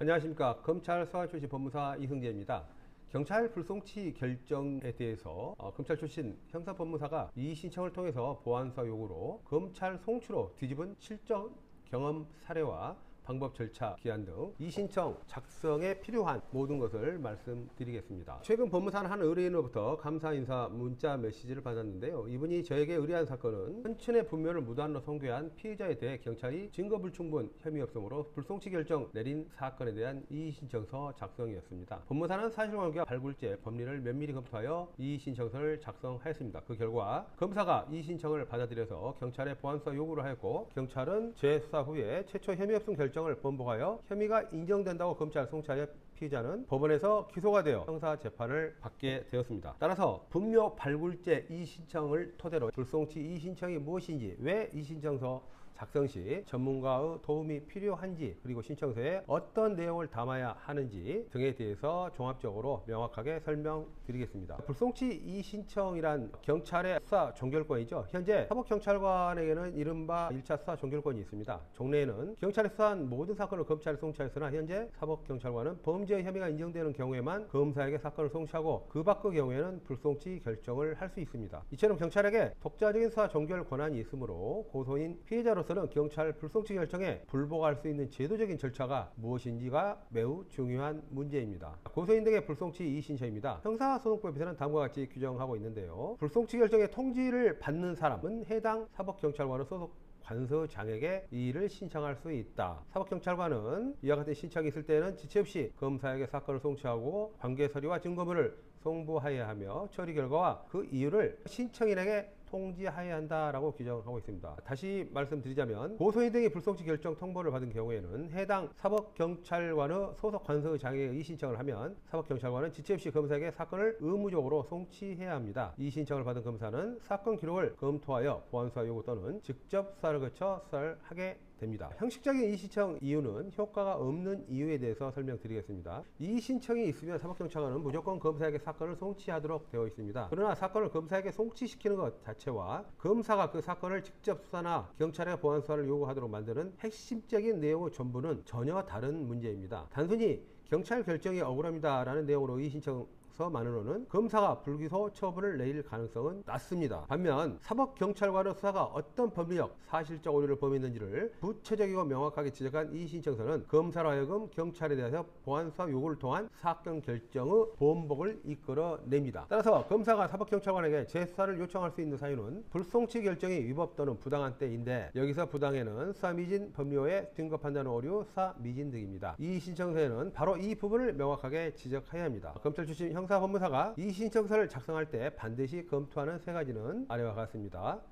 안녕하십니까. 검찰 수사 출신 법무사 이승재입니다. 경찰 불송치 결정에 대해서 검찰 출신 형사법무사가 이의 신청을 통해서 보완서 요구로 검찰 송치로 뒤집은 실전 경험 사례와 방법, 절차, 기한 등 이의 신청 작성에 필요한 모든 것을 말씀드리겠습니다. 최근 법무사는 한 의뢰인으로부터 감사 인사 문자 메시지를 받았는데요. 이분이 저에게 의뢰한 사건은 현춘의 분묘를 무단으로 성교한 피의자에 대해 경찰이 증거 불충분 혐의 없음으로 불송치 결정 내린 사건에 대한 이의 신청서 작성이었습니다. 법무사는 사실관계와 발굴죄, 법리를 면밀히 검토하여 이의 신청서를 작성하였습니다. 그 결과 검사가 이의 신청을 받아들여서 경찰에 보완서 요구를 하였고, 경찰은 재수사 후에 최초 혐의 없음 결정을 번복하여 혐의가 인정된다고 검찰 송치하여 피의자는 법원에서 기소가 되어 형사재판을 받게 되었습니다. 따라서 분묘 발굴죄 이의 신청을 토대로 불송치 이의 신청이 무엇인지, 왜 이의 신청서 작성 시 전문가의 도움이 필요한지, 그리고 신청서에 어떤 내용을 담아야 하는지 등에 대해서 종합적으로 명확하게 설명드리겠습니다. 불송치 이의 신청이란 경찰의 수사 종결권이죠. 현재 사법경찰관에게는 이른바 1차 수사 종결권이 있습니다. 종래에는 경찰이 수사한 모든 사건을 검찰에 송치하였으나, 현재 사법경찰관은 범죄 혐의가 인정되는 경우에만 검사에게 사건을 송치하고 그 밖의 경우에는 불송치 결정을 할 수 있습니다. 이처럼 경찰에게 독자적인 수사 종결 권한이 있으므로 고소인 피해자로서는 경찰 불송치 결정에 불복할 수 있는 제도적인 절차가 무엇인지가 매우 중요한 문제입니다. 고소인 등의 불송치 이의 신청입니다. 형사소송법에서는 다음과 같이 규정하고 있는데요. 불송치 결정의 통지를 받는 사람은 해당 사법경찰관의 소속 관서장에게 이의를 신청할 수 있다. 사법경찰관은 이와 같은 신청이 있을 때는 지체 없이 검사에게 사건을 송치하고 관계 서류와 증거물을 송부하여야 하며, 처리 결과와 그 이유를 신청인에게 통지하여야 한다라고 규정하고 있습니다. 다시 말씀드리자면, 고소인 등이 불송치 결정 통보를 받은 경우에는 해당 사법경찰관의 소속 관서장에게 이의 신청을 하면 사법경찰관은 지체 없이 검사에게 사건을 의무적으로 송치해야 합니다. 이의 신청을 받은 검사는 사건 기록을 검토하여 보완수사 요구 또는 직접 수사를 거쳐 수사를 하게 됩니다. 형식적인 이의 신청 이유는 효과가 없는 이유에 대해서 설명드리겠습니다. 이의 신청이 있으면 사법경찰관은 무조건 검사에게 사건을 송치하도록 되어 있습니다. 그러나 사건을 검사에게 송치시키는 것 자체와 검사가 그 사건을 직접 수사나 경찰에 보완수사를 요구하도록 만드는 핵심적인 내용의 전부는 전혀 다른 문제입니다. 단순히 경찰 결정이 억울합니다 라는 내용으로 이의 신청서만으로는 검사가 불기소 처분을 내릴 가능성은 낮습니다. 반면 사법경찰관의 수사가 어떤 법리적, 사실적 오류를 범했는지를 구체적이고 명확하게 지적한 이의 신청서는 검사로 하여금 경찰에 대해서 보완수사 요구를 통한 사건 결정의 번복을 이끌어냅니다. 따라서 검사가 사법경찰관에게 재수사를 요청할 수 있는 사유는 불송치 결정이 위법 또는 부당한 때인데, 여기서 부당에는 수사미진, 법리호의 증거 판단 오류, 수사미진 등입니다. 이의 신청서에는 바로 이 부분을 명확하게 지적해야 합니다. 검찰 출신 형사법무사가 이의 신청서를 작성할 때 반드시 검토하는 세 가지는 아래와 같습니다.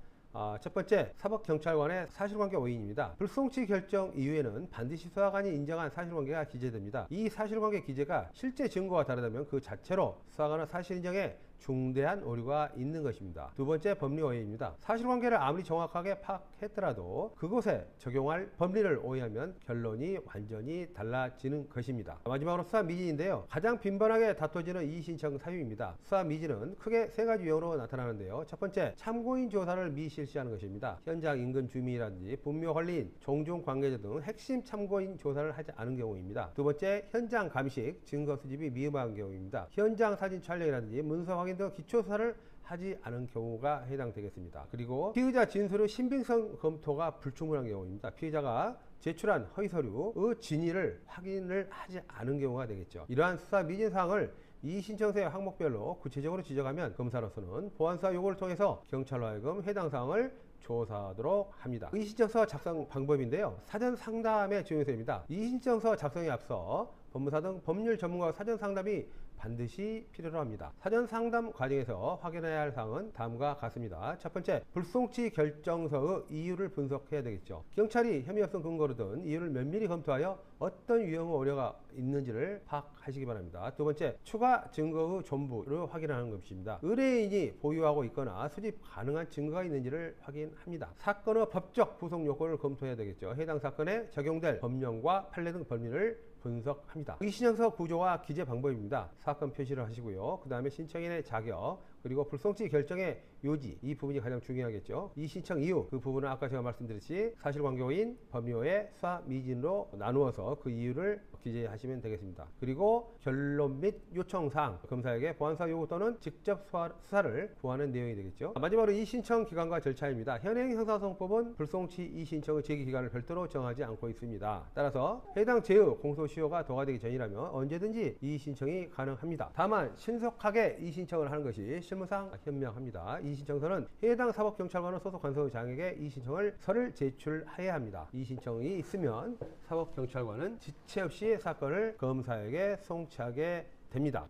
첫 번째, 사법경찰관의 사실관계 오인입니다. 불송치 결정 이후에는 반드시 수사관이 인정한 사실관계가 기재됩니다. 이 사실관계 기재가 실제 증거와 다르다면 그 자체로 수사관의 사실 인정에 중대한 오류가 있는 것입니다. 두 번째, 법리 오해입니다. 사실관계를 아무리 정확하게 파악했더라도 그곳에 적용할 법리를 오해하면 결론이 완전히 달라지는 것입니다. 마지막으로 수사 미진인데요. 가장 빈번하게 다퉈지는 이의 신청 사유입니다. 수사 미진은 크게 세 가지 유형으로 나타나는데요. 첫 번째, 참고인 조사를 미실시하는 것입니다. 현장 인근 주민이라든지 분묘 관리인, 종중 관계자 등 핵심 참고인 조사를 하지 않은 경우입니다. 두 번째, 현장 감식, 증거 수집이 미흡한 경우입니다. 현장 사진 촬영이라든지 문서 확인 등 기초수사를 하지 않은 경우가 해당되겠습니다. 그리고 피의자 진술의 신빙성 검토가 불충분한 경우입니다. 피의자가 제출한 허위서류의 진위를 확인을 하지 않은 경우가 되겠죠. 이러한 수사 미진 사항을 이의 신청서의 항목별로 구체적으로 지적하면 검사로서는 보완수사 요구를 통해서 경찰로 하여금 해당 사항을 조사하도록 합니다. 이의 신청서 작성 방법인데요. 사전 상담의 중요성입니다. 이의 신청서 작성에 앞서 법무사 등 법률 전문가와 사전 상담이 반드시 필요로 합니다. 사전 상담 과정에서 확인해야 할 사항은 다음과 같습니다. 첫 번째, 불송치 결정서의 이유를 분석해야 되겠죠. 경찰이 혐의 없음 근거로 든 이유를 면밀히 검토하여 어떤 유형의 오류가 있는지를 파악하시기 바랍니다. 두 번째, 추가 증거의 전부를 확인하는 것입니다. 의뢰인이 보유하고 있거나 수집 가능한 증거가 있는지를 확인합니다. 사건의 법적 구속 요건을 검토해야 되겠죠. 해당 사건에 적용될 법령과 판례 등 법리를 분석합니다. 이의 신청서 구조와 기재 방법입니다. 사건 표시를 하시고요. 그 다음에 신청인의 자격, 그리고 불송치 결정의 요지, 이 부분이 가장 중요하겠죠. 이 신청 이유, 그 부분은 아까 제가 말씀드렸듯이 사실관계인, 법리호의 수사 미진으로 나누어서 그 이유를 기재하시면 되겠습니다. 그리고 결론 및 요청사항, 검사에게 보안사 요구 또는 직접 수사를 구하는 내용이 되겠죠. 마지막으로 이의신청 기간과 절차입니다. 현행 형사소송법은 불송치 이의신청의 제기기간을 별도로 정하지 않고 있습니다. 따라서 해당 제의 공소시효가 도과되기 전이라면 언제든지 이의신청이 가능합니다. 다만 신속하게 이의신청을 하는 것이 실무상 현명합니다. 이의신청서는 해당 사법경찰관은 소속 간사장에게 이의신청서를 제출해야 합니다. 이의신청이 있으면 사법경찰관은 지체 없이 사건을 검사에게 송치하게 됩니다.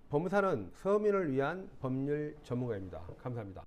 법무사는 서민을 위한 법률 전문가입니다. 감사합니다.